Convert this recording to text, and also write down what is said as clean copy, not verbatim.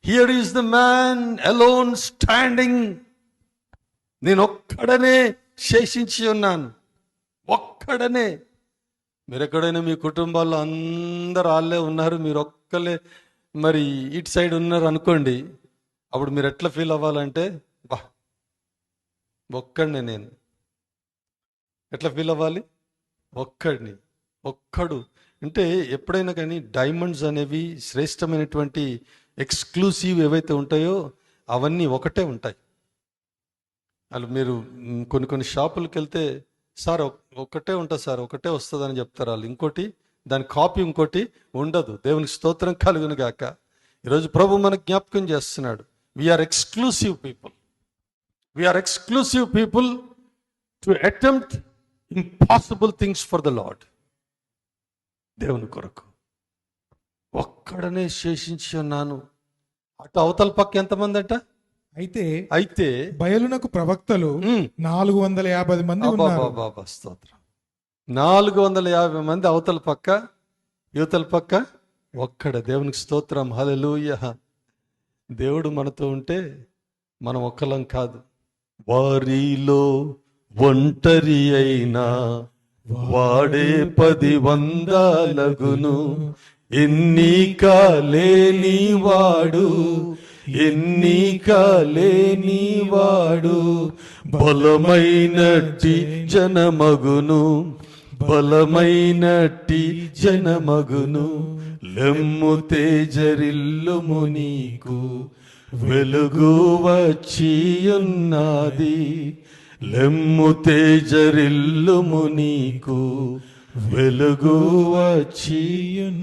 Here is the man alone standing. నేను ఒక్కడనే శేషించి ఉన్నాను, ఒక్కడనే. మీరు ఎక్కడైనా మీ కుటుంబాల్లో అందరు వాళ్ళే ఉన్నారు, మీరు ఒక్కలే మరి ఇటు సైడ్ ఉన్నారు అనుకోండి, అప్పుడు మీరు ఎట్లా ఫీల్ అవ్వాలంటే, బా ఒక్కడినే నేను. ఎట్లా ఫీల్ అవ్వాలి? ఒక్కడు అంటే ఎప్పుడైనా కానీ డైమండ్స్ అనేవి శ్రేష్టమైనటువంటి ఎక్స్క్లూసివ్ ఏవైతే ఉంటాయో అవన్నీ ఒకటే ఉంటాయి. వాళ్ళు మీరు కొన్ని షాపులకు వెళ్తే, సార్ ఒకటే ఉంటుంది సార్, ఒకటే వస్తుంది అని చెప్తారు వాళ్ళు. ఇంకోటి దాని కాపీ ఇంకోటి ఉండదు. దేవునికి స్తోత్రం కలుగును గాక. ఈరోజు ప్రభు మనకు జ్ఞాపకం చేస్తున్నాడు, we are exclusive people. We are exclusive people to attempt impossible things for the lord. దేవుని కొరకు ఒక్కడనే శేషించి ఉన్నాను. అటు అవతల పక్క ఎంతమంది అంట? అయితే బయలునకు ప్రవక్తలు 450 మంది ఉన్నారు. స్తోత్రం. 450 మంది అవతల పక్క, యువతల పక్క ఒక్కడ. దేవునికి స్తోత్రం, హల్లెలూయా. దేవుడు మనతో ఉంటే మనం ఒక్కలం కాదు. వారిలో ఒంటరి అయినా వాడే 10 వందలగును, ఎన్నిక లేనివాడు బలమైనట్టి జనమగును. లెమ్ము తేజరిల్లుము, నీకు వెలుగు వచ్చియున్నది. లెమ్ము తేజరిల్లుము, నీకు వెలుగు వచ్చియున్నది.